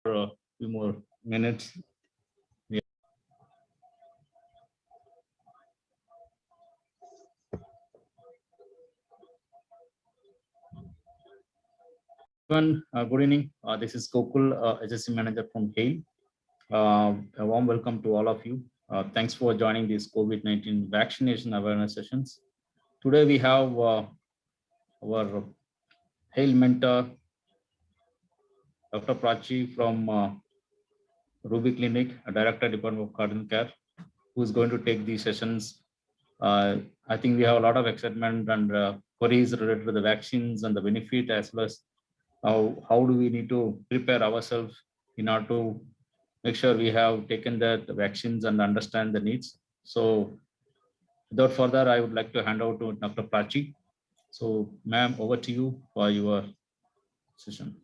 A few more minutes. Good evening. This is Gokul, HSC Manager from HAIL. A warm welcome to all of you. Thanks for joining these COVID-19 vaccination awareness sessions. Today we have our HAIL mentor, Dr. Prachi from Ruby Clinic, a Director, Department of Cardinal Care, who is going to take these sessions. I think we have a lot of excitement and queries related to the vaccines and the benefit, as well as how do we need to prepare ourselves in order to make sure we have taken the vaccines and understand the needs. So without further, I would like to hand over to Dr. Prachi. So ma'am, over to you for your session.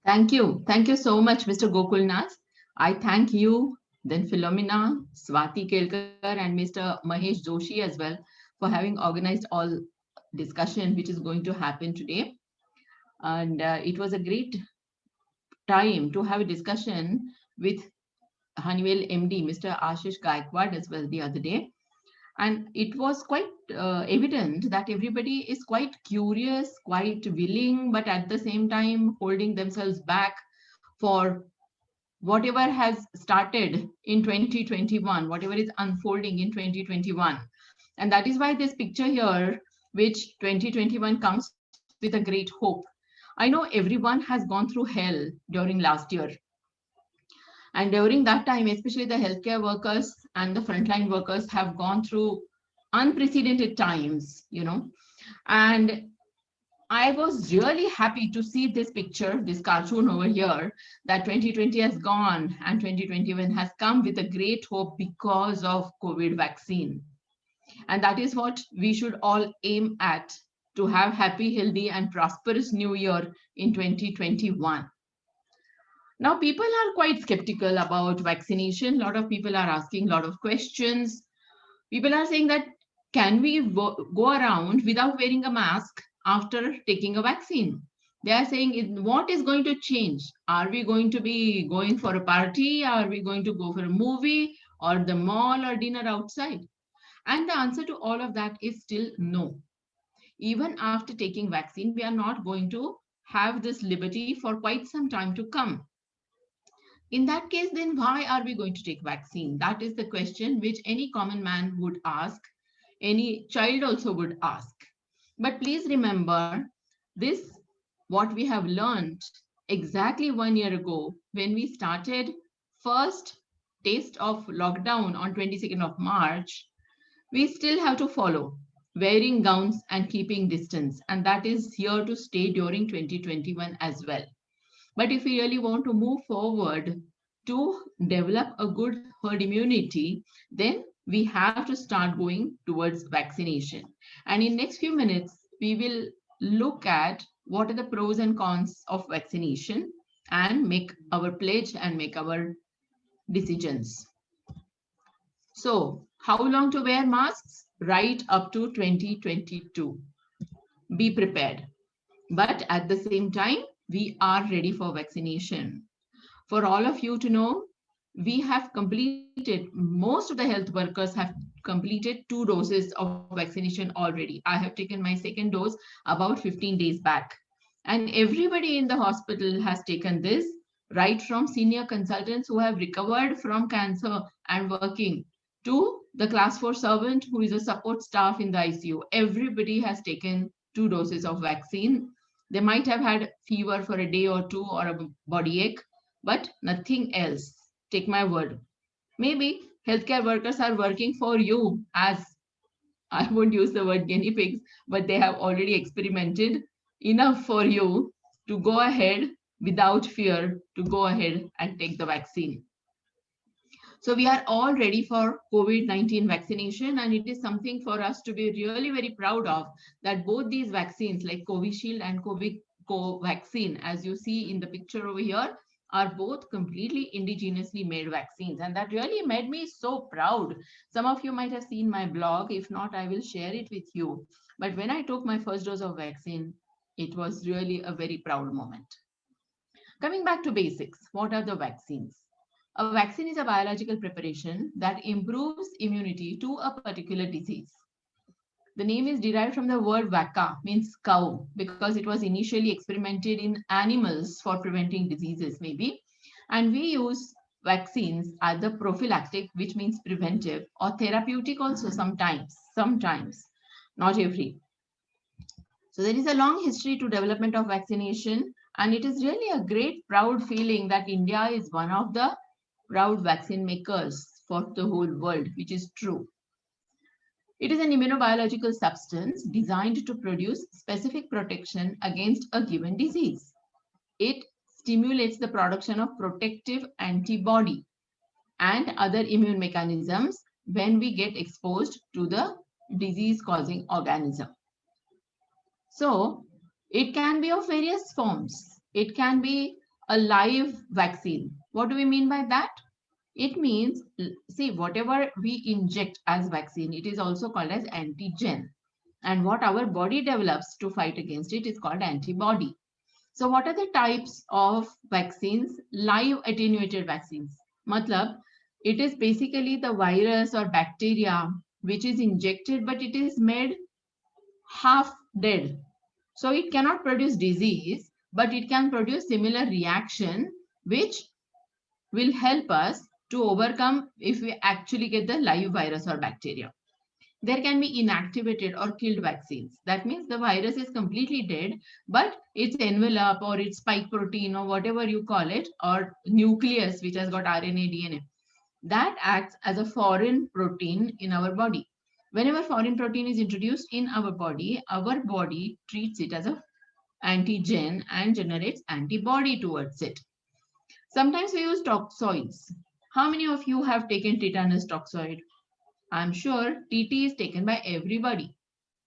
Thank you. Thank you so much, Mr. Gokulnath. I thank you, then Philomena, Swati Kelkar, and Mr. Mahesh Joshi as well for having organized all discussion which is going to happen today. And it was a great time to have a discussion with Honeywell MD, Mr. Ashish Gaikwad as well the other day. And it was quite evident that everybody is quite curious, quite willing, but at the same time holding themselves back for whatever has started in 2021, whatever is unfolding in 2021. And that is why this picture here, which 2021 comes with a great hope. I know everyone has gone through hell during last year. And during that time, especially the healthcare workers and the frontline workers have gone through unprecedented times, And I was really happy to see this picture, this cartoon over here, that 2020 has gone and 2021 has come with a great hope because of COVID vaccine. And that is what we should all aim at, to have happy, healthy, and prosperous new year in 2021. Now, people are quite skeptical about vaccination. A lot of people are asking a lot of questions. People are saying that, can we go around without wearing a mask after taking a vaccine? They are saying, what is going to change? Are we going to be going for a party? Are we going to go for a movie or the mall or dinner outside? And the answer to all of that is still no. Even after taking vaccine, we are not going to have this liberty for quite some time to come. In that case, then why are we going to take vaccine? That is the question which any common man would ask, any child also would ask. But please remember this, what we have learned exactly 1 year ago when we started first taste of lockdown on 22nd of March, we still have to follow wearing gowns and keeping distance. And that is here to stay during 2021 as well. But if we really want to move forward to develop a good herd immunity, then we have to start going towards vaccination. And in next few minutes, we will look at what are the pros and cons of vaccination and make our pledge and make our decisions. So, how long to wear masks? Right up to 2022. Be prepared. But at the same time, we are ready for vaccination. For all of you to know, we have completed, most of the health workers have completed 2 doses of vaccination already. I have taken my second dose about 15 days back. And everybody in the hospital has taken this, right from senior consultants who have recovered from cancer and working to the class 4 servant who is a support staff in the ICU. Everybody has taken 2 doses of vaccine. They might have had fever for a day or two or a body ache, but nothing else. Take my word. Maybe healthcare workers are working for you, as I won't use the word guinea pigs, but they have already experimented enough for you to go ahead without fear, to go ahead and take the vaccine. So we are all ready for COVID-19 vaccination, and it is something for us to be really very proud of, that both these vaccines like Covishield and Covaxin, as you see in the picture over here, are both completely indigenously made vaccines. And that really made me so proud. Some of you might have seen my blog. If not, I will share it with you. But when I took my first dose of vaccine, it was really a very proud moment. Coming back to basics, what are the vaccines? A vaccine is a biological preparation that improves immunity to a particular disease. The name is derived from the word vacca, means cow, because it was initially experimented in animals for preventing diseases, maybe. And we use vaccines either prophylactic, which means preventive, or therapeutic also sometimes, not every. So there is a long history to development of vaccination, and it is really a great proud feeling that India is one of the proud vaccine makers for the whole world, which is true. It is an immunobiological substance designed to produce specific protection against a given disease. It stimulates the production of protective antibody and other immune mechanisms when we get exposed to the disease causing organism. So it can be of various forms. It can be a live vaccine. What do we mean by that? It means, see, whatever we inject as vaccine, it is also called as antigen. And what our body develops to fight against it is called antibody. So what are the types of vaccines? Live attenuated vaccines. Matlab, it is basically the virus or bacteria which is injected, but it is made half dead. So it cannot produce disease, but it can produce similar reaction, which will help us to overcome if we actually get the live virus or bacteria. There can be inactivated or killed vaccines. That means the virus is completely dead, but its envelope or its spike protein or whatever you call it, or nucleus which has got RNA, DNA, that acts as a foreign protein in our body. Whenever foreign protein is introduced in our body treats it as a antigen and generates antibody towards it. Sometimes we use toxoids. How many of you have taken tetanus toxoid? I'm sure TT is taken by everybody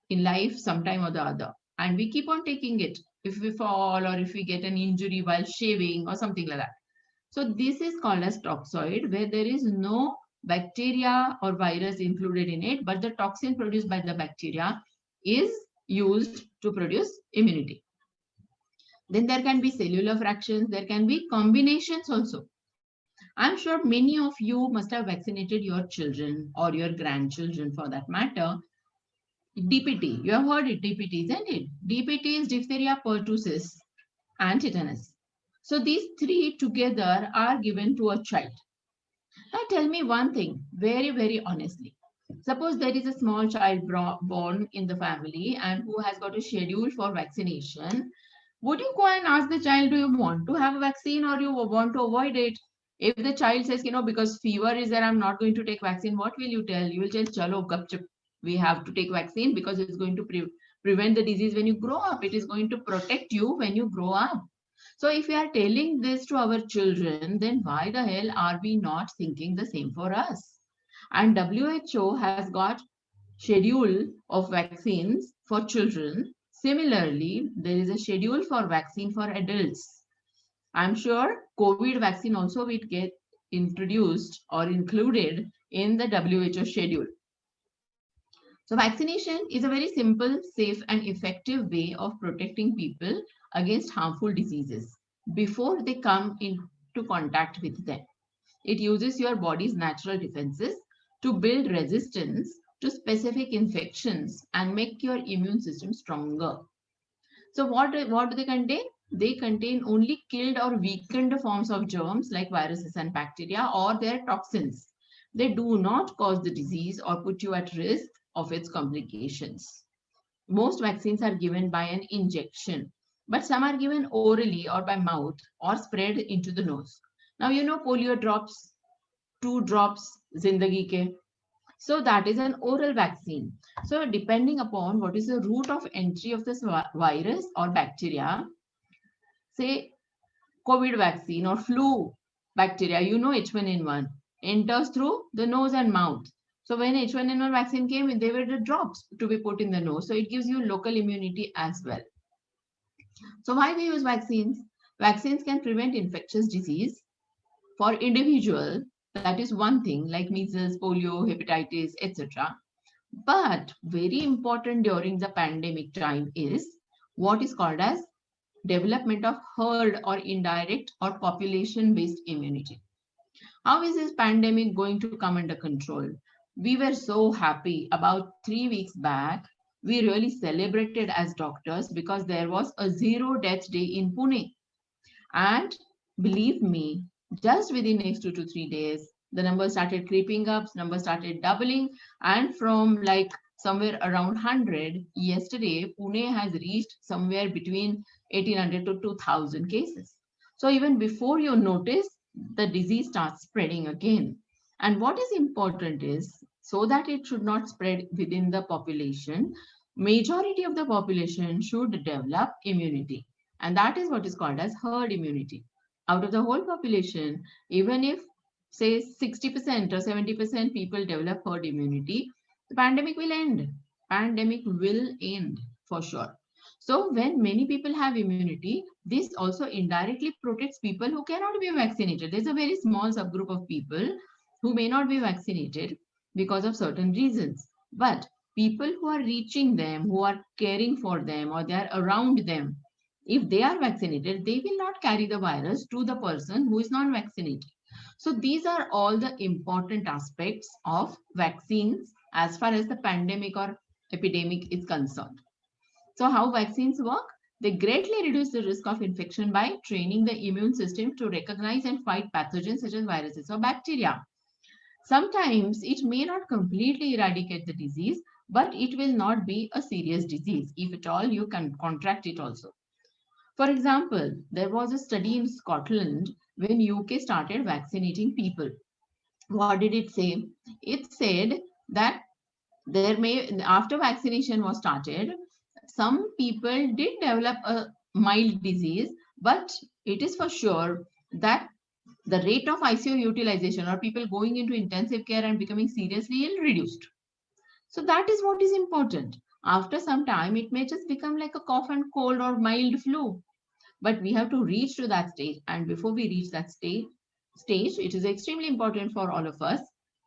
in life sometime or the other. And we keep on taking it if we fall or if we get an injury while shaving or something like that. So this is called as toxoid, where there is no bacteria or virus included in it, but the toxin produced by the bacteria is used to produce immunity. Then there can be cellular fractions, there can be combinations also. I'm sure many of you must have vaccinated your children or your grandchildren for that matter. DPT, you have heard it, DPT, isn't it? DPT is diphtheria, pertussis, and tetanus. So these three together are given to a child. Now tell me one thing, very, very honestly. Suppose there is a small child born in the family and who has got a schedule for vaccination. Would you go and ask the child, do you want to have a vaccine or you want to avoid it? If the child says, because fever is there, I'm not going to take vaccine, what will you tell? You will tell, chalo, gupchup, we have to take vaccine because it's going to prevent the disease when you grow up. It is going to protect you when you grow up. So if we are telling this to our children, then why the hell are we not thinking the same for us? And WHO has got schedule of vaccines for children. Similarly, there is a schedule for vaccine for adults. I'm sure COVID vaccine also will get introduced or included in the WHO schedule. So vaccination is a very simple, safe and effective way of protecting people against harmful diseases before they come into contact with them. It uses your body's natural defenses to build resistance to specific infections and make your immune system stronger. So what do they contain? They contain only killed or weakened forms of germs like viruses and bacteria or their toxins. They do not cause the disease or put you at risk of its complications. Most vaccines are given by an injection, but some are given orally or by mouth or spread into the nose. Now, polio drops, 2 drops, zindagi ke. So that is an oral vaccine. So depending upon what is the route of entry of this virus or bacteria, say COVID vaccine or flu bacteria, H1N1 enters through the nose and mouth. So when H1N1 vaccine came, they were the drops to be put in the nose. So it gives you local immunity as well. So why we use vaccines? Vaccines can prevent infectious disease for individual. That is one thing, like measles, polio, hepatitis, etc. But very important during the pandemic time is what is called as development of herd or indirect or population-based immunity. How is this pandemic going to come under control? We were so happy about 3 weeks back. We really celebrated as doctors because there was a zero death day in Pune. And believe me, just within next 2 to 3 days, the numbers started creeping up, numbers started doubling, and from like somewhere around 100, yesterday, Pune has reached somewhere between 1800 to 2000 cases. So even before you notice, the disease starts spreading again. And what is important is, so that it should not spread within the population, majority of the population should develop immunity. And that is what is called as herd immunity. Out of the whole population, even if say 60% or 70% people develop herd immunity, the pandemic will end. Pandemic will end for sure. So when many people have immunity, this also indirectly protects people who cannot be vaccinated. There's a very small subgroup of people who may not be vaccinated because of certain reasons. But people who are reaching them, who are caring for them, or they are around them, if they are vaccinated, they will not carry the virus to the person who is not vaccinated. So these are all the important aspects of vaccines as far as the pandemic or epidemic is concerned. So how vaccines work? They greatly reduce the risk of infection by training the immune system to recognize and fight pathogens such as viruses or bacteria. Sometimes it may not completely eradicate the disease, but it will not be a serious disease. If at all, you can contract it also. For example, there was a study in Scotland when UK started vaccinating people. What did it say? It said that there may, after vaccination was started, some people did develop a mild disease, but it is for sure that the rate of ICU utilization or people going into intensive care and becoming seriously ill reduced. So that is what is important. After some time, it may just become like a cough and cold or mild flu, but we have to reach to that stage. And before we reach that stage, it is extremely important for all of us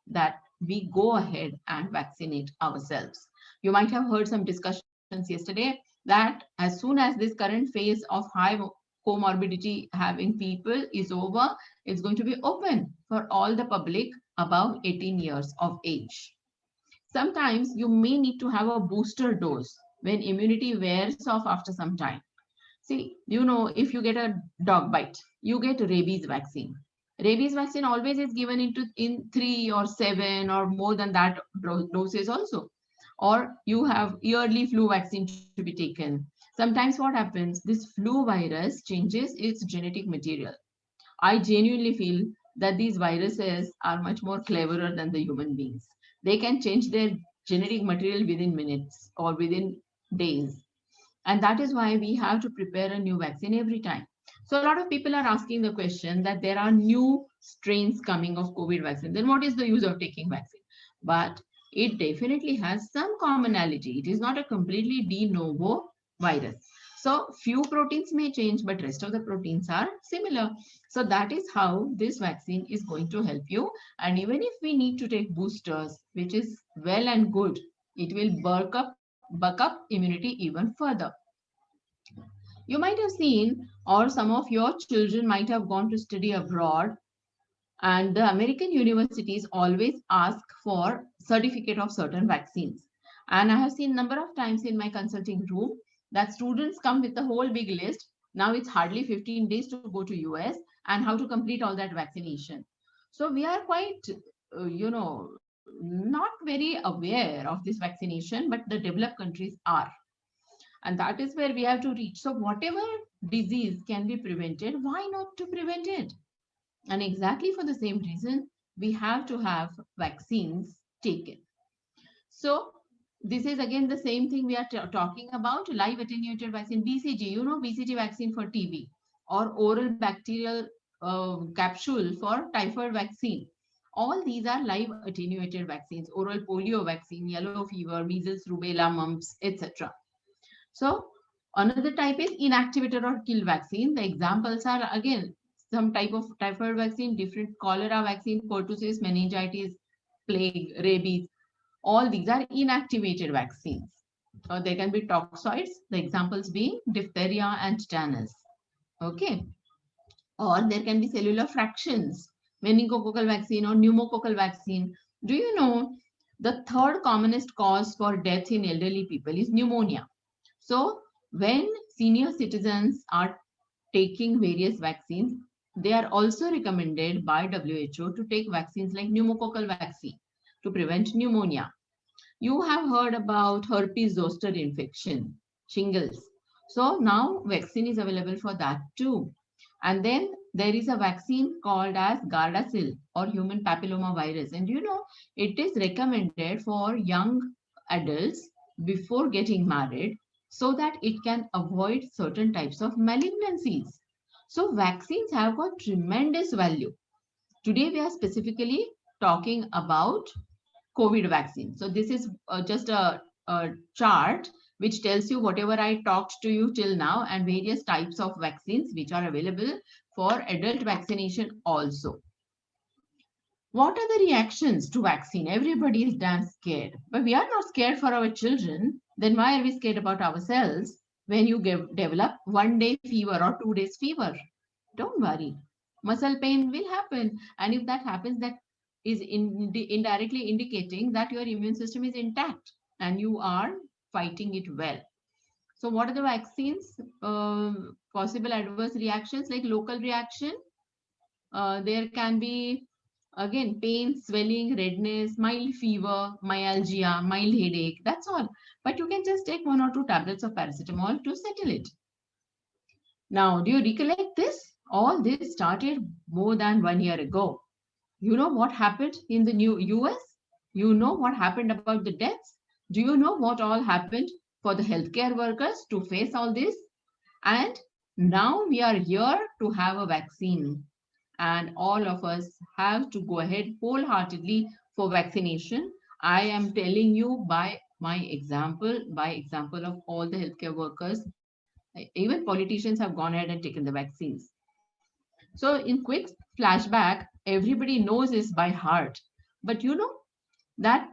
that we go ahead and vaccinate ourselves. You might have heard some discussions yesterday that as soon as this current phase of high comorbidity having people is over, it's going to be open for all the public above 18 years of age. Sometimes you may need to have a booster dose when immunity wears off after some time. See, you know, if you get a dog bite, you get rabies vaccine. Rabies vaccine always is given in 3 or 7 or more than that doses also. Or you have yearly flu vaccine to be taken. Sometimes what happens, this flu virus changes its genetic material. I genuinely feel that these viruses are much more cleverer than the human beings. They can change their genetic material within minutes or within days. And that is why we have to prepare a new vaccine every time. So a lot of people are asking the question that there are new strains coming of COVID vaccine. Then what is the use of taking vaccine? But it definitely has some commonality. It is not a completely de novo virus. So few proteins may change, but rest of the proteins are similar. So that is how this vaccine is going to help you. And even if we need to take boosters, which is well and good, it will buck up immunity even further. You might have seen, or some of your children might have gone to study abroad, and the American universities always ask for certificate of certain vaccines. And I have seen number of times in my consulting room that students come with a whole big list. Now it's hardly 15 days to go to US and how to complete all that vaccination. So we are quite, not very aware of this vaccination, but the developed countries are. And that is where we have to reach. So whatever disease can be prevented, why not to prevent it? And exactly for the same reason, we have to have vaccines taken. So this is again the same thing we are talking about, live attenuated vaccine, BCG, BCG vaccine for TB, or oral bacterial capsule for typhoid vaccine. All these are live attenuated vaccines, oral polio vaccine, yellow fever, measles, rubella, mumps, etc. So another type is inactivated or kill vaccine. The examples are again some type of typhoid vaccine, different cholera vaccine, pertussis, meningitis, plague, rabies. All these are inactivated vaccines. there can be toxoids, the examples being diphtheria and tetanus. Okay. Or there can be cellular fractions, meningococcal vaccine or pneumococcal vaccine. Do you know the third commonest cause for death in elderly people is pneumonia? So when senior citizens are taking various vaccines, they are also recommended by WHO to take vaccines like pneumococcal vaccine to prevent pneumonia. You have heard about herpes zoster infection, shingles. So now vaccine is available for that too. And then there is a vaccine called as Gardasil or human papilloma virus. And you know, it is recommended for young adults before getting married so that it can avoid certain types of malignancies. So vaccines have got tremendous value. Today we are specifically talking about COVID vaccine. So this is just a chart which tells you whatever I talked to you till now and various types of vaccines which are available for adult vaccination also. What are the reactions to vaccine? Everybody is damn scared, but we are not scared for our children. Then why are we scared about ourselves when you develop 1 day fever or 2 days fever? Don't worry. Muscle pain will happen. And if that happens, that is indirectly indicating that your immune system is intact and you are fighting it well. So what are the vaccines? Possible adverse reactions like local reaction. There can be, again, pain, swelling, redness, mild fever, myalgia, mild headache. That's all. But you can just take 1 or 2 tablets of paracetamol to settle it. Now, do you recollect this? All this started more than 1 year ago. You know what happened in the new US? You know what happened about the deaths? Do you know what all happened for the healthcare workers to face all this? And now we are here to have a vaccine. And all of us have to go ahead wholeheartedly for vaccination. I am telling you by example of all the healthcare workers, even politicians have gone ahead and taken the vaccines. So, in quick flashback, everybody knows this by heart. But you know that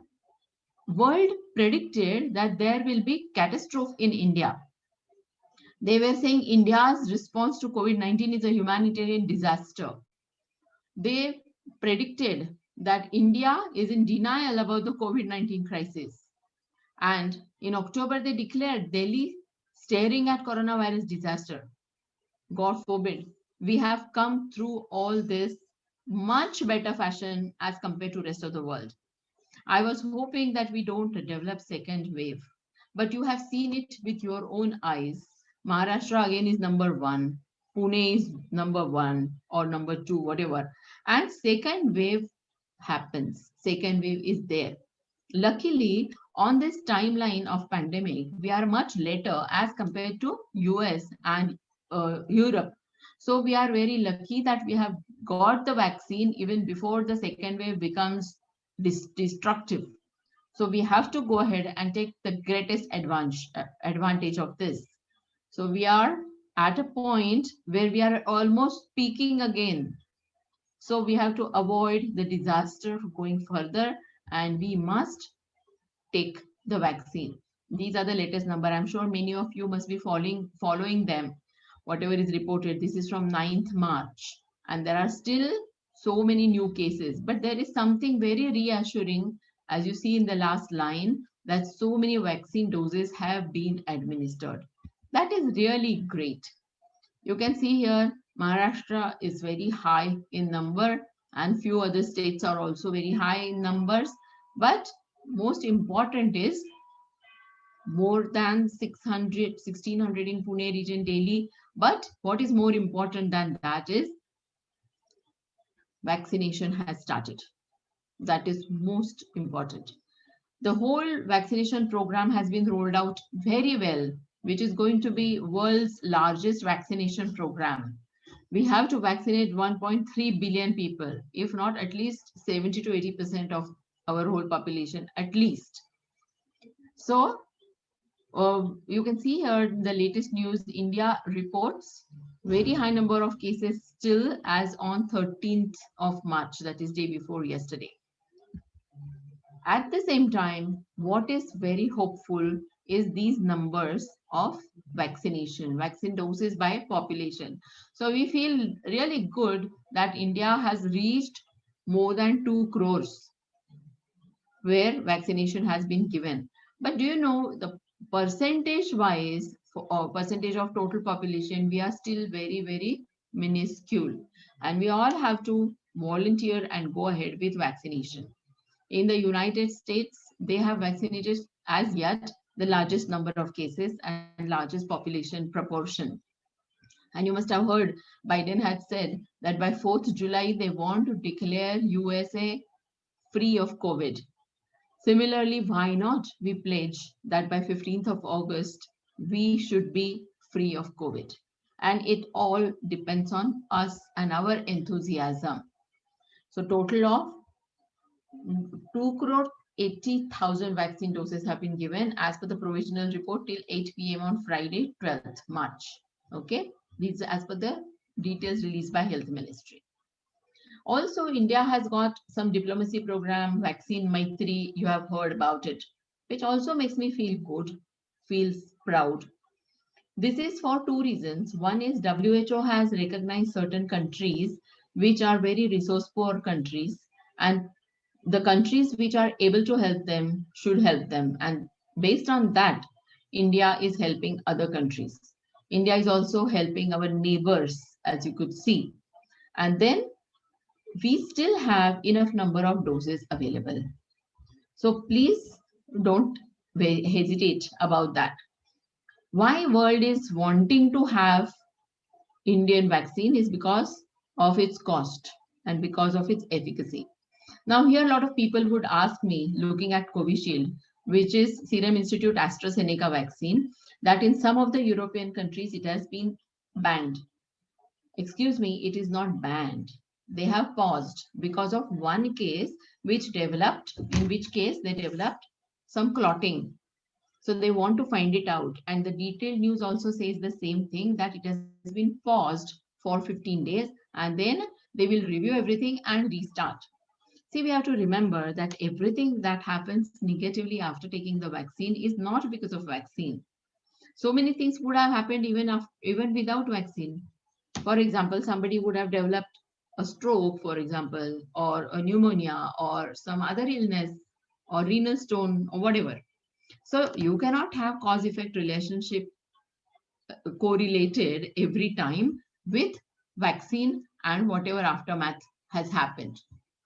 world predicted that there will be catastrophe in India. They were saying India's response to COVID-19 is a humanitarian disaster. They predicted that India is in denial about the COVID-19 crisis. And in October, they declared Delhi staring at coronavirus disaster. God forbid, we have come through all this much better fashion as compared to rest of the world. I was hoping that we don't develop second wave, but you have seen it with your own eyes. Maharashtra again is number one, Pune is number one or number two, whatever. And second wave happens. Second wave is there. Luckily, on this timeline of pandemic, we are much later as compared to US and Europe. So we are very lucky that we have got the vaccine even before the second wave becomes destructive. So we have to go ahead and take the greatest advantage of this. So we are at a point where we are almost peaking again. So we have to avoid the disaster going further, and we must take the vaccine. These are the latest number. I'm sure many of you must be following them. Whatever is reported, this is from 9th March, and there are still so many new cases. But there is something very reassuring, as you see in the last line, that so many vaccine doses have been administered. That is really great. You can see here, Maharashtra is very high in number, and few other states are also very high in numbers. But most important is more than 600, 1600 in Pune region daily. But what is more important than that is vaccination has started. That is most important. The whole vaccination program has been rolled out very well, which is going to be world's largest vaccination program. We have to vaccinate 1.3 billion people, if not at least 70 to 80% of our whole population, at least. So you can see here the latest news. India reports very high number of cases still as on 13th of March, that is day before yesterday. At the same time, what is very hopeful is these numbers of vaccine doses by population. So we feel really good that India has reached more than 2 crores where vaccination has been given. But do you know the percentage wise, percentage of total population, we are still very, very minuscule. And we all have to volunteer and go ahead with vaccination. In the United States, they have vaccinated as yet the largest number of cases and largest population proportion. And you must have heard Biden had said that by 4th July, they want to declare USA free of COVID. Similarly, why not we pledge that by 15th of August, we should be free of COVID? And it all depends on us and our enthusiasm. So total of 2 crore 80,000 vaccine doses have been given as per the provisional report till 8 p.m. on Friday, 12th March. Okay, these are as per the details released by Health Ministry. Also, India has got some diplomacy program, Vaccine Maitri, you have heard about it, which also makes me feel good, feels proud. This is for two reasons. One is WHO has recognized certain countries which are very resource poor countries, and the countries which are able to help them should help them. And based on that, India is helping other countries. India is also helping our neighbors, as you could see. And then we still have enough number of doses available. So please don't hesitate about that. Why world is wanting to have Indian vaccine is because of its cost and because of its efficacy. Now here a lot of people would ask me, looking at Covishield, which is Serum Institute AstraZeneca vaccine, that in some of the European countries it has been banned. Excuse me, it is not banned. They have paused because of one case which developed, in which case they developed some clotting. So they want to find it out. And the detailed news also says the same thing, that it has been paused for 15 days and then they will review everything and restart. See, we have to remember that everything that happens negatively after taking the vaccine is not because of vaccine. So many things would have happened even without vaccine. For example, somebody would have developed a stroke, for example, or a pneumonia or some other illness or renal stone or whatever. So you cannot have cause-effect relationship correlated every time with vaccine and whatever aftermath has happened.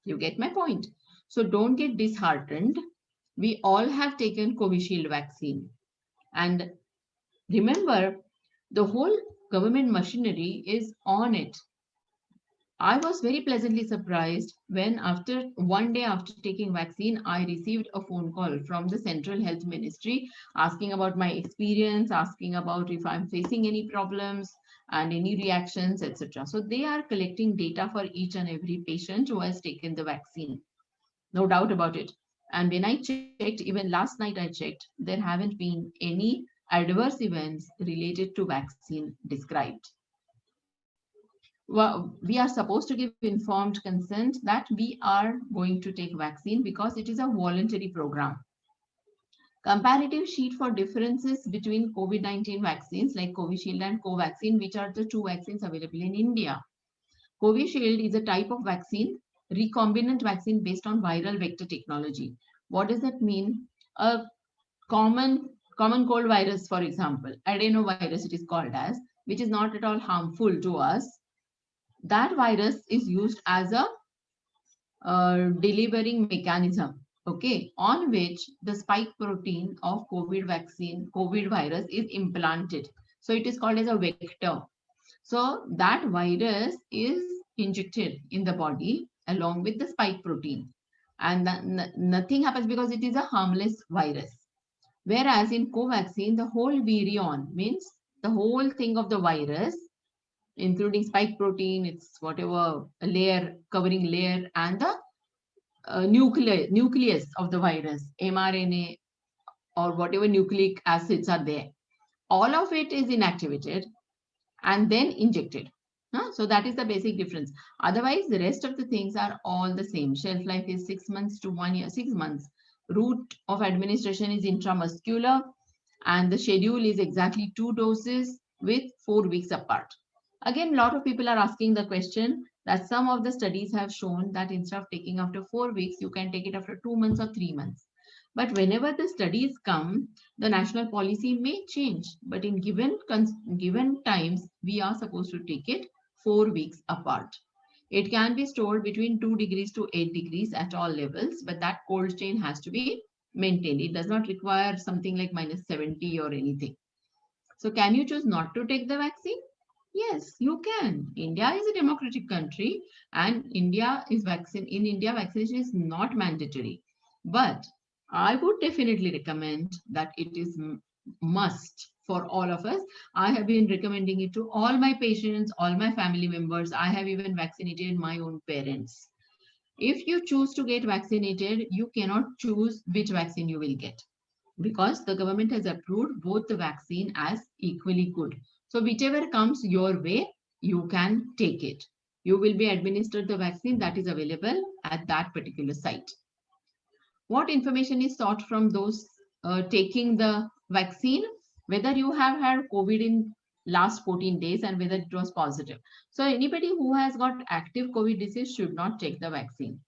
You get my point? So don't get disheartened. We all have taken Covishield vaccine. And remember, the whole government machinery is on it. I was very pleasantly surprised when after one day after taking vaccine, I received a phone call from the Central Health Ministry asking about my experience, asking about if I'm facing any problems and any reactions, etc. So they are collecting data for each and every patient who has taken the vaccine. No doubt about it. And when I checked, even last night I checked, there haven't been any adverse events related to vaccine described. Well, we are supposed to give informed consent that we are going to take vaccine because it is a voluntary program. Comparative sheet for differences between COVID-19 vaccines like Covishield and Covaxin, which are the two vaccines available in India. Covishield is a type of vaccine, recombinant vaccine based on viral vector technology. What does that mean? A common cold virus, for example, adenovirus it is called as, which is not at all harmful to us. That virus is used as a delivering mechanism, okay, on which the spike protein of COVID virus is implanted. So it is called as a vector. So that virus is injected in the body along with the spike protein. And nothing happens because it is a harmless virus. Whereas in Covaxin, the whole virion means the whole thing of the virus, including spike protein, it's whatever layer, covering layer, and the nucleus of the virus, mRNA or whatever nucleic acids are there. All of it is inactivated and then injected. So that is the basic difference. Otherwise, the rest of the things are all the same. Shelf life is 6 months to 1 year, 6 months. Route of administration is intramuscular. and the schedule is exactly 2 doses with 4 weeks apart. Again, a lot of people are asking the question that some of the studies have shown that instead of taking after 4 weeks, you can take it after 2 months or 3 months. But whenever the studies come, the national policy may change. But in given times, we are supposed to take it 4 weeks apart. It can be stored between 2 degrees to 8 degrees at all levels, but that cold chain has to be maintained. It does not require something like minus 70 or anything. So can you choose not to take the vaccine? Yes, you can. India is a democratic country and in India, vaccination is not mandatory. But I would definitely recommend that it is must for all of us. I have been recommending it to all my patients, all my family members. I have even vaccinated my own parents. If you choose to get vaccinated, you cannot choose which vaccine you will get because the government has approved both the vaccine as equally good. So whichever comes your way, you can take it. You will be administered the vaccine that is available at that particular site. What information is sought from those taking the vaccine? Whether you have had COVID in last 14 days and whether it was positive. So anybody who has got active COVID disease should not take the vaccine.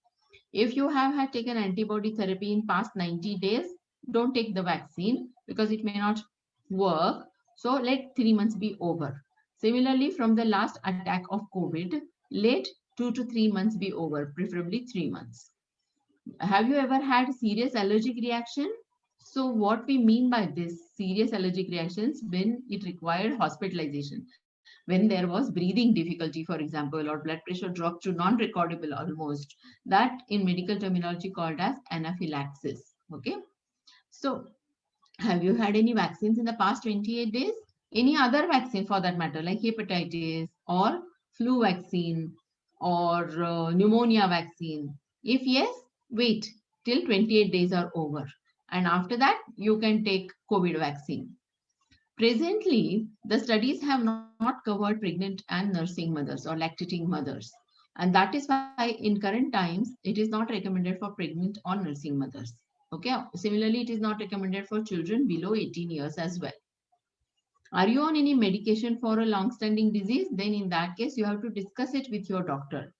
If you have had taken antibody therapy in past 90 days, don't take the vaccine because it may not work. So let 3 months be over. Similarly, from the last attack of COVID, let 2 to 3 months be over, preferably 3 months. Have you ever had serious allergic reaction? So what we mean by this serious allergic reactions when it required hospitalization, when there was breathing difficulty, for example, or blood pressure dropped to non-recordable almost, that in medical terminology called as anaphylaxis. Okay. So have you had any vaccines in the past 28 days? Any other vaccine for that matter, like hepatitis or flu vaccine or pneumonia vaccine? If yes, wait till 28 days are over. And after that, you can take COVID vaccine. Presently, the studies have not covered pregnant and nursing mothers or lactating mothers. And that is why in current times, it is not recommended for pregnant or nursing mothers. Okay. Similarly, it is not recommended for children below 18 years as well. Are you on any medication for a long-standing disease? Then in that case, you have to discuss it with your doctor.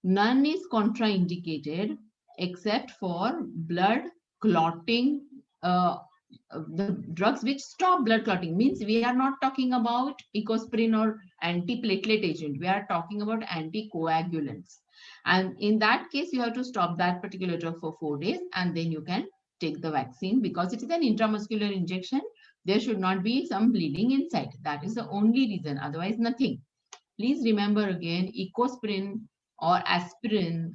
None is contraindicated except for blood clotting, the drugs which stop blood clotting. Means we are not talking about ecosprin or antiplatelet agent. We are talking about anticoagulants. And in that case, you have to stop that particular drug for 4 days and then you can take the vaccine because it is an intramuscular injection. There should not be some bleeding inside. That is the only reason. Otherwise, nothing. Please remember again, ecosprin or aspirin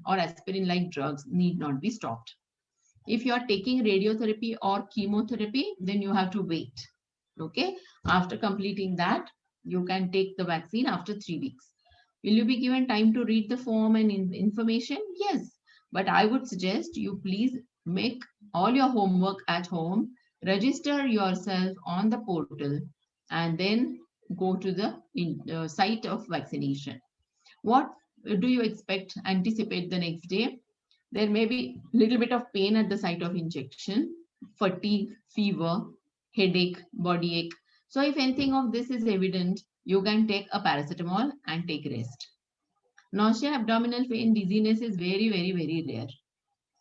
like drugs need not be stopped. If you are taking radiotherapy or chemotherapy, then you have to wait. Okay. After completing that, you can take the vaccine after 3 weeks. Will you be given time to read the form and information? Yes. But I would suggest you please make all your homework at home, register yourself on the portal, and then go to the site of vaccination. What do you anticipate the next day? There may be a little bit of pain at the site of injection, fatigue, fever, headache, body ache. So if anything of this is evident, you can take a paracetamol and take rest. Nausea, abdominal pain, dizziness is very, very, very rare.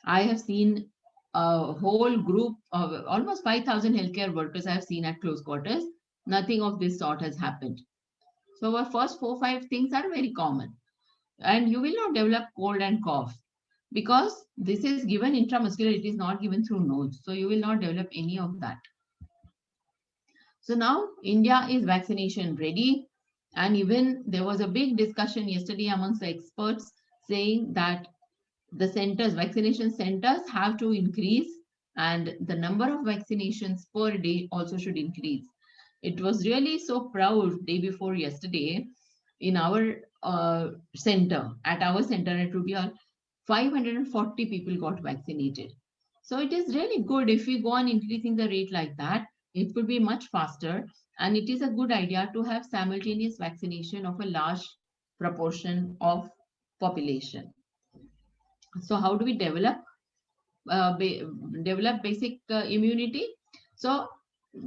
I have seen a whole group of almost 5,000 healthcare workers I have seen at close quarters. Nothing of this sort has happened. So our first 4-5 things are very common. And you will not develop cold and cough because this is given intramuscular, it is not given through nose. So you will not develop any of that. So now India is vaccination ready. And even there was a big discussion yesterday amongst the experts saying that the centers, vaccination centers have to increase and the number of vaccinations per day also should increase. It was really so proud day before yesterday in our center, at Rubial, 540 people got vaccinated. So it is really good if we go on increasing the rate like that, it could be much faster. And it is a good idea to have simultaneous vaccination of a large proportion of population. So how do we develop basic immunity? So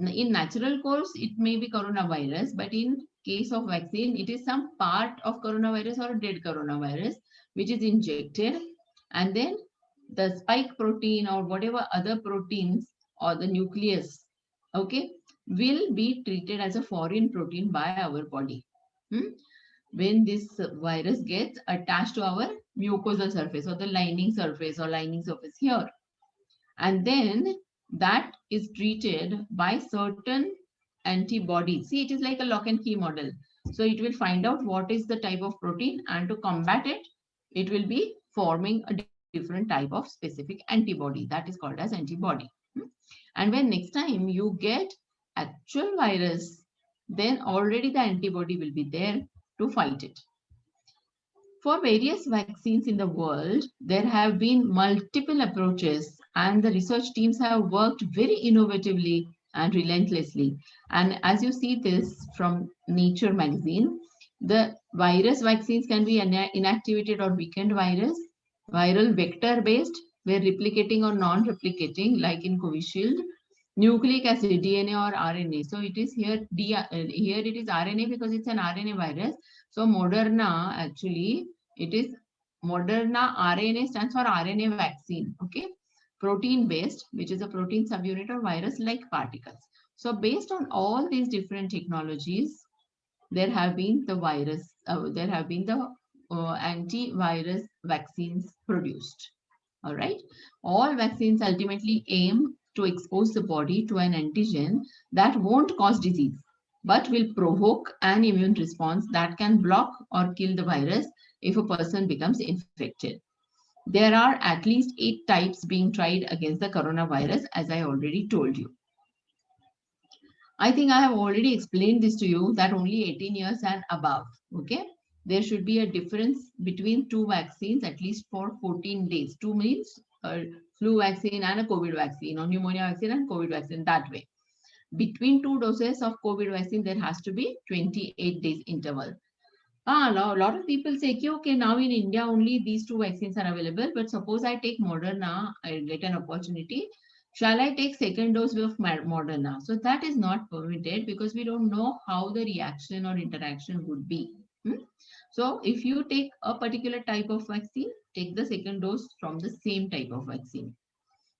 in natural course, it may be coronavirus, but in case of vaccine, it is some part of coronavirus or dead coronavirus, which is injected. And then the spike protein or whatever other proteins or the nucleus, okay, will be treated as a foreign protein by our body. When this virus gets attached to our mucosal surface or the lining surface here, and then that is treated by certain antibodies. See, it is like a lock and key model. So it will find out what is the type of protein, and to combat it, it will be forming a different type of specific antibody that is called as antibody. And when next time you get actual virus, then already the antibody will be there to fight it. For various vaccines in the world, there have been multiple approaches, and the research teams have worked very innovatively and relentlessly. And as you see this from Nature magazine, the virus vaccines can be inactivated or weakened virus, viral vector based, where replicating or non-replicating, like in Covishield, nucleic acid, DNA or RNA. So it is here, here it is RNA because it's an RNA virus. So Moderna, actually, it is Moderna RNA stands for RNA vaccine, okay? Protein based, which is a protein subunit or virus-like particles. So based on all these different technologies, there have been the antivirus vaccines produced. All right. All vaccines ultimately aim to expose the body to an antigen that won't cause disease, but will provoke an immune response that can block or kill the virus if a person becomes infected. There are at least 8 types being tried against the coronavirus, as I already told you. I think I have already explained this to you that only 18 years and above, okay? There should be a difference between 2 vaccines at least for 14 days. 2 means flu vaccine and a COVID vaccine, or pneumonia vaccine and COVID vaccine, that way. Between 2 doses of COVID vaccine, there has to be 28 days interval. A lot of people say, okay, now in India only these 2 vaccines are available, but suppose I take Moderna, I get an opportunity. Shall I take second dose of Moderna? So that is not permitted because we don't know how the reaction or interaction would be. So if you take a particular type of vaccine, take the second dose from the same type of vaccine.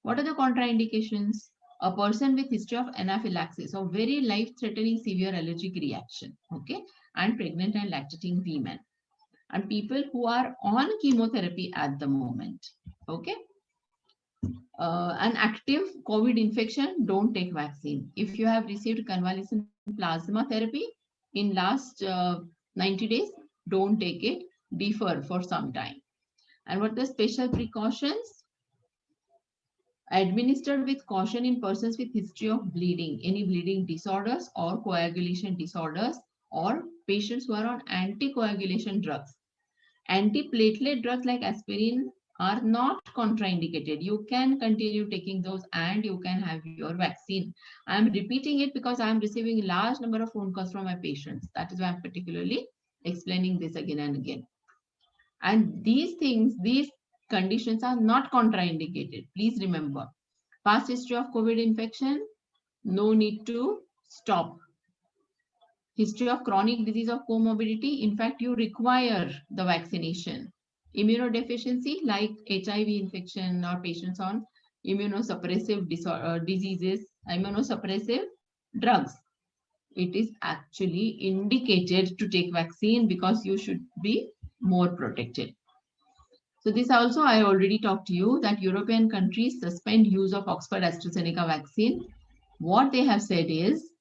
What are the contraindications? A person with history of anaphylaxis or very life-threatening severe allergic reaction, okay, and pregnant and lactating women, and people who are on chemotherapy at the moment, okay. An active COVID infection, don't take vaccine. If you have received convalescent plasma therapy in last 90 days, don't take it, defer for some time. And what are the special precautions? Administered with caution in persons with history of bleeding, any bleeding disorders or coagulation disorders, or patients who are on anticoagulation drugs. Antiplatelet drugs like aspirin are not contraindicated. You can continue taking those and you can have your vaccine. I'm repeating it because I'm receiving a large number of phone calls from my patients. That is why I'm particularly explaining this again and again. And these things, these conditions are not contraindicated. Please remember, past history of COVID infection, no need to stop. History of chronic disease of comorbidity, in fact, you require the vaccination. Immunodeficiency like HIV infection or patients on immunosuppressive diseases, immunosuppressive drugs. It is actually indicated to take vaccine because you should be more protected. So this also I already talked to you that European countries suspend use of Oxford AstraZeneca vaccine. What they have said is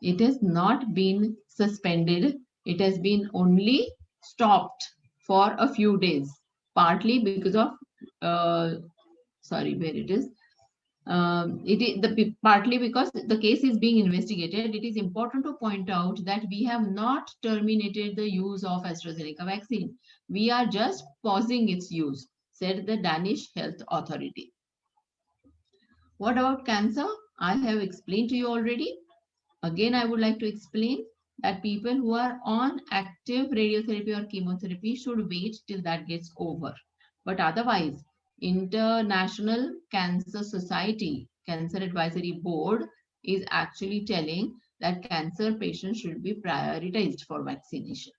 it has not been suspended. It has been only stopped for a few days, partly because of, partly because the case is being investigated. It is important to point out that we have not terminated the use of AstraZeneca vaccine. We are just pausing its use, said the Danish Health Authority. What about cancer? I have explained to you already. Again, I would like to explain that people who are on active radiotherapy or chemotherapy should wait till that gets over. But otherwise, International Cancer Society, Cancer Advisory Board is actually telling that cancer patients should be prioritized for vaccination.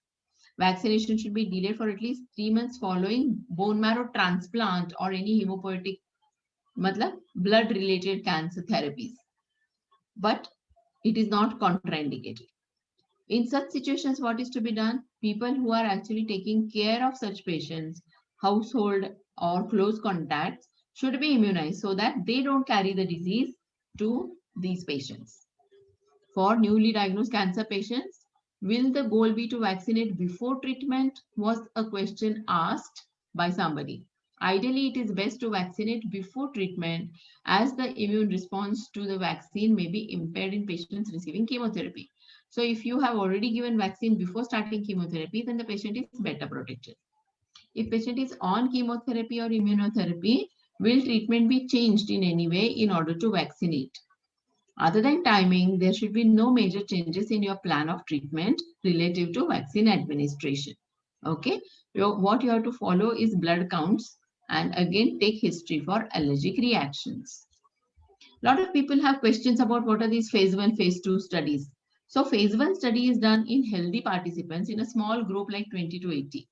Vaccination should be delayed for at least 3 months following bone marrow transplant or any hemopoietic, matlab blood related cancer therapies. But it is not contraindicated. In such situations, what is to be done? People who are actually taking care of such patients, household or close contacts, should be immunized so that they don't carry the disease to these patients. For newly diagnosed cancer patients, will the goal be to vaccinate before treatment? Was a question asked by somebody. Ideally, it is best to vaccinate before treatment as the immune response to the vaccine may be impaired in patients receiving chemotherapy. So if you have already given vaccine before starting chemotherapy, then the patient is better protected. If patient is on chemotherapy or immunotherapy, will treatment be changed in any way in order to vaccinate? Other than timing, there should be no major changes in your plan of treatment relative to vaccine administration. Okay, what you have to follow is blood counts and again take history for allergic reactions. A lot of people have questions about what are these phase 1, phase 2 studies. So phase 1 study is done in healthy participants in a small group like 20 to 80.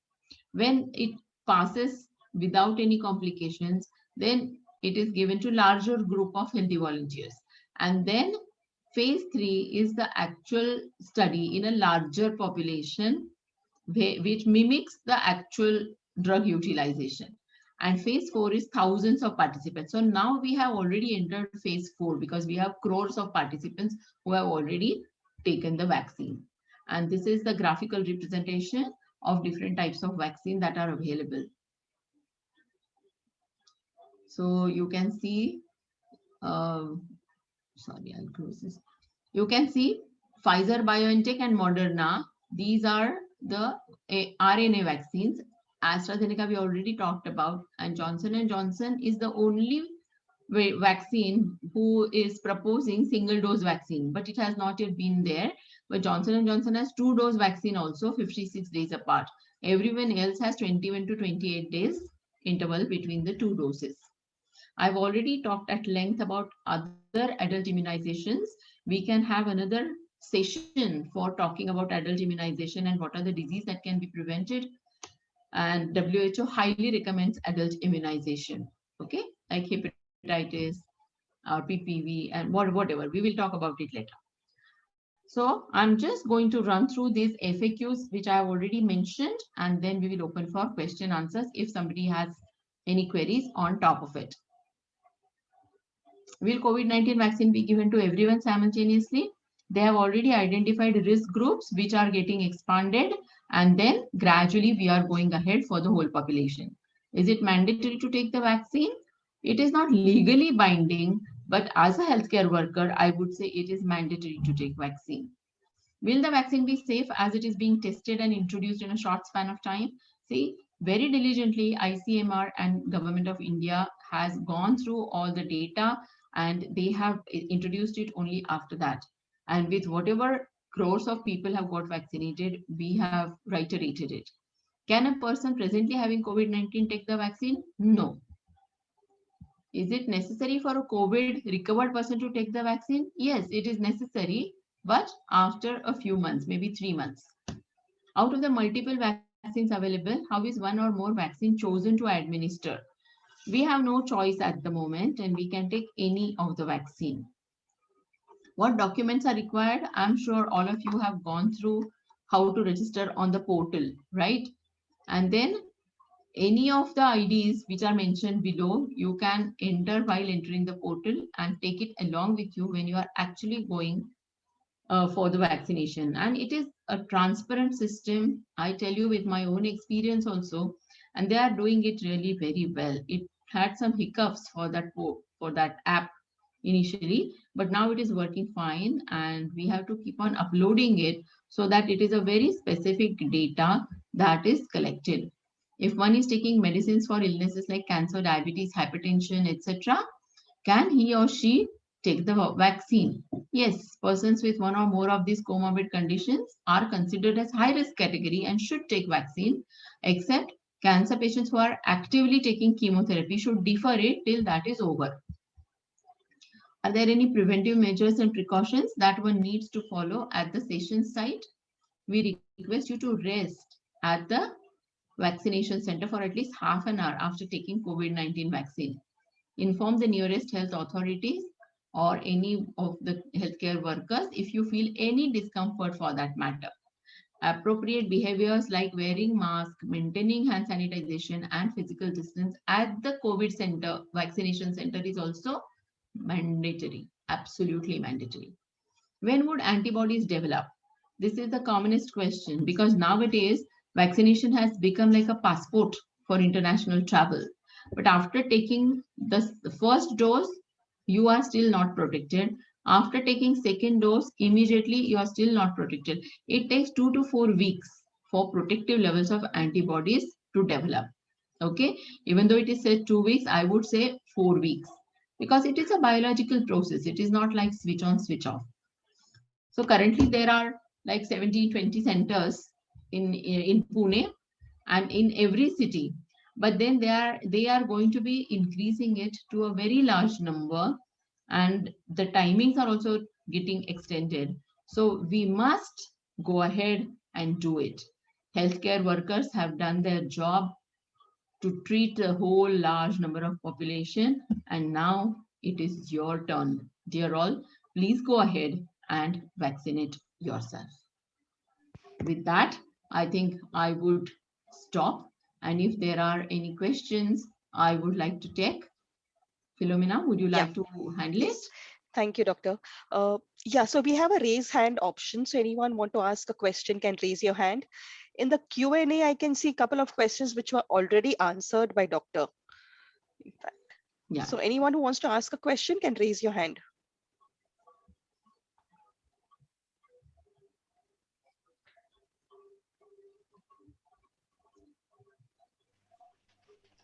When it passes without any complications, then it is given to larger group of healthy volunteers. And then phase 3 is the actual study in a larger population which mimics the actual drug utilization. And phase 4 is thousands of participants. So now we have already entered phase 4 because we have crores of participants who have already taken the vaccine. And this is the graphical representation of different types of vaccine that are available. So you can see, sorry, I'll close this. You can see Pfizer, BioNTech and Moderna. These are the RNA vaccines. AstraZeneca we already talked about, and Johnson & Johnson is the only vaccine who is proposing single dose vaccine, but it has not yet been there. But Johnson & Johnson has 2-dose vaccine also 56 days apart. Everyone else has 21 to 28 days interval between the 2 doses. I've already talked at length about other adult immunizations. We can have another session for talking about adult immunization and what are the diseases that can be prevented. And WHO highly recommends adult immunization, okay, like hepatitis or PPV and whatever. We will talk about it later. So I'm just going to run through these FAQs, which I have already mentioned, and then we will open for question answers if somebody has any queries on top of it. Will COVID-19 vaccine be given to everyone simultaneously? They have already identified risk groups which are getting expanded, and then gradually we are going ahead for the whole population. Is it mandatory to take the vaccine? It is not legally binding, but as a healthcare worker, I would say it is mandatory to take vaccine. Will the vaccine be safe as it is being tested and introduced in a short span of time? See, very diligently, ICMR and Government of India has gone through all the data and they have introduced it only after that. And with whatever crores of people have got vaccinated, we have reiterated it. Can a person presently having COVID-19 take the vaccine? No. Is it necessary for a COVID recovered person to take the vaccine? Yes, it is necessary, but after a few months, maybe 3 months. Out of the multiple vaccines available, how is one or more vaccine chosen to administer? We have no choice at the moment and we can take any of the vaccine. What documents are required? I'm sure all of you have gone through how to register on the portal, right? And then any of the IDs which are mentioned below, you can enter while entering the portal and take it along with you when you are actually going for the vaccination. And it is a transparent system. I tell you with my own experience also, and they are doing it really very well. It had some hiccups for that app initially, but now it is working fine and we have to keep on uploading it so that it is a very specific data that is collected. If one is taking medicines for illnesses like cancer, diabetes, hypertension, etc., can he or she take the vaccine? Yes, persons with one or more of these comorbid conditions are considered as high risk category and should take vaccine, except cancer patients who are actively taking chemotherapy should defer it till that is over. Are there any preventive measures and precautions that one needs to follow at the session site? We request you to rest at the vaccination center for at least half an hour after taking COVID-19 vaccine. Inform the nearest health authorities or any of the healthcare workers if you feel any discomfort for that matter. Appropriate behaviors like wearing mask, maintaining hand sanitization and physical distance at the COVID center, vaccination center is also mandatory, absolutely mandatory. When would antibodies develop? This is the commonest question because nowadays vaccination has become like a passport for international travel. But after taking the first dose, you are still not protected. After taking second dose, immediately you are still not protected. It takes 2 to 4 weeks for protective levels of antibodies to develop. Okay, even though it is said 2 weeks, I would say 4 weeks because it is a biological process. It is not like switch on, switch off. So currently there are like 17, 20 centers in Pune and in every city. But then they are going to be increasing it to a very large number, and the timings are also getting extended. So we must go ahead and do it. Healthcare workers have done their job to treat a whole large number of population, and now it is your turn. Dear all, please go ahead and vaccinate yourself. With that, I think I would stop. And if there are any questions, I would like to take. Philomena, would you Yeah, like to handle it? yes. Thank you, Doctor. Yeah, so we have a raise hand option. So anyone want to ask a question can raise your hand. In the Q&A, I can see a couple of questions which were already answered by Doctor. In fact. Yeah. So anyone who wants to ask a question can raise your hand.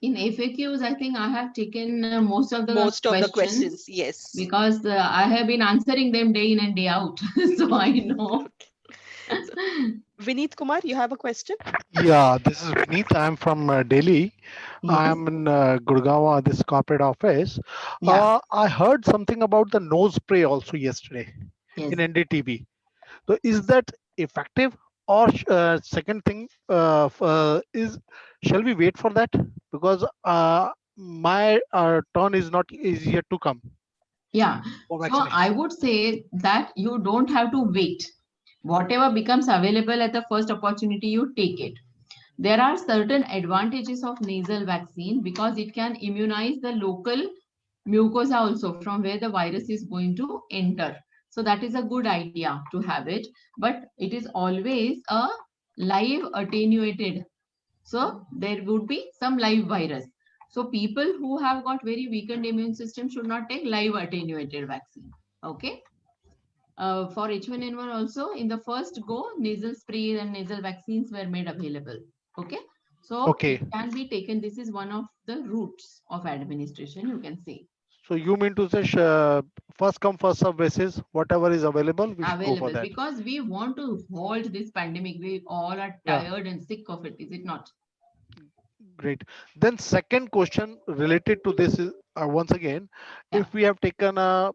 In FAQs, I think I have taken most of the questions, yes. because I have been answering them day in and day out. So I know. So, Vineet Kumar, you have a question? Yeah, this is Vineet. I'm from Delhi. Yes. I'm in Gurgaon, this corporate office. Yeah. I heard something about the nose spray also yesterday Yes. in NDTV. So is that effective? Or second thing is, shall we wait for that? Because my turn is yet to come Yeah. for So vaccination. I would say that you don't have to wait. Whatever becomes available at the first opportunity, you take it. There are certain advantages of nasal vaccine because it can immunize the local mucosa also from where the virus is going to enter. So that is a good idea to have it, but it is always a live attenuated. So there would be some live virus. So people who have got very weakened immune system should not take live attenuated vaccine. Okay. For H1N1 also, in the first go, nasal sprays and nasal vaccines were made available. Okay. So Okay. it can be taken. This is one of the routes of administration, you can say. So you mean to say first come first serve basis, whatever is available, we should go for that. Because we want to halt this pandemic. We all are tired and sick of it, is it not? Great. Then second question related to this is once again, if we have taken a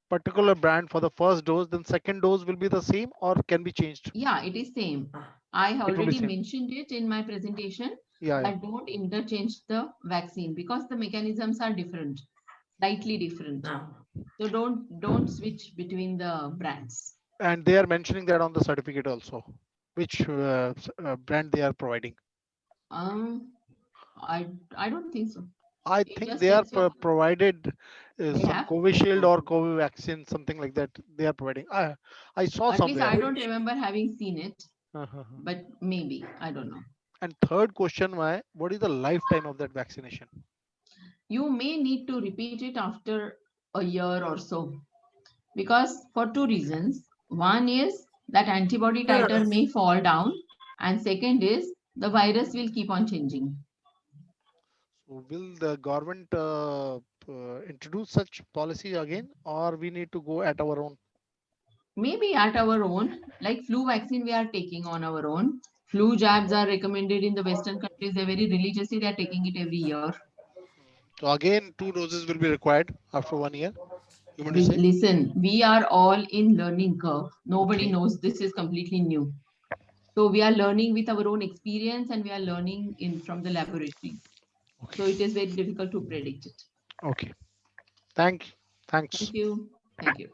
particular brand for the first dose, then second dose will be the same or can be changed? Yeah, it is same. I It will be already same. mentioned it in my presentation. Yeah, yeah. That don't interchange the vaccine because the mechanisms are different, slightly different. So don't switch between the brands. And they are mentioning that on the certificate also, which brand they are providing. I don't think so. I It think just they are tells you provided they some have. Covishield or Covaxin, something like that. They are providing. I saw At least somewhere. I don't remember having seen it, Uh-huh. but maybe I don't know. And third question, what is the lifetime of that vaccination? You may need to repeat it after a year or so because for two reasons. One is that antibody titer may fall down, and second is the virus will keep on changing. So will the government introduce such policy again, or we need to go at our own? Maybe at our own, like flu vaccine, we are taking on our own. Flu jabs are recommended in the Western countries. They're very religiously, they're taking it every year. So again, 2 doses will be required after 1 year. You want to say? Listen, we are all in learning curve. Nobody Okay. knows, this is completely new. So we are learning with our own experience, and we are learning from the laboratories. Okay. So it is very difficult to predict it. Okay. Thanks. Thank you. Thank you.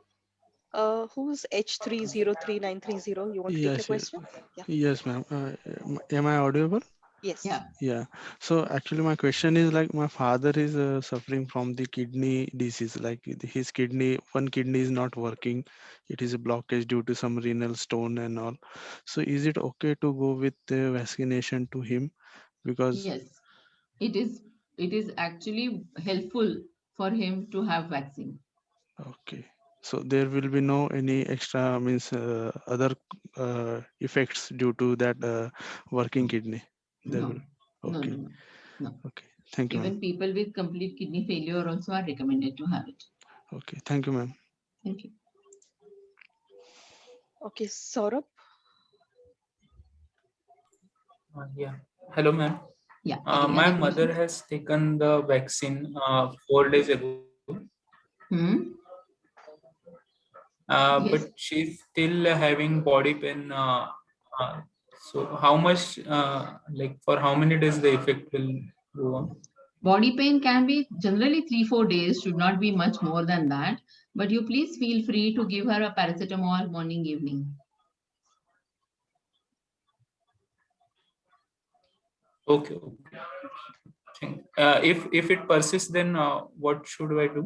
Who's H303930? You want to take your Yes, yes, question? Yeah. yes, ma'am. Am I audible? Yes. Yeah. Yeah. So actually, my question is like my father is suffering from the kidney disease. Like his kidney, one kidney is not working. It is a blockage due to some renal stone and all. So is it okay to go with the vaccination to him? Because Yes, it is. It is actually helpful for him to have vaccine. okay. So there will be no any extra means other effects due to that working kidney. There No, will. no, no, Okay. no, no. Okay. Thank you, ma'am. Even people with complete kidney failure also are recommended to have it. Okay. Thank you, ma'am. Thank you. Okay, Saurabh. Yeah. Hello, ma'am. Yeah. My Any mother questions? has taken the vaccine 4 days ago, Hmm? but Yes. she's still having body pain. Uh, so, how much, like, for how many days the effect will go on? Body pain can be generally 3-4 days, should not be much more than that. But you please feel free to give her a paracetamol morning, evening. Okay. Okay. If it persists, then what should I do?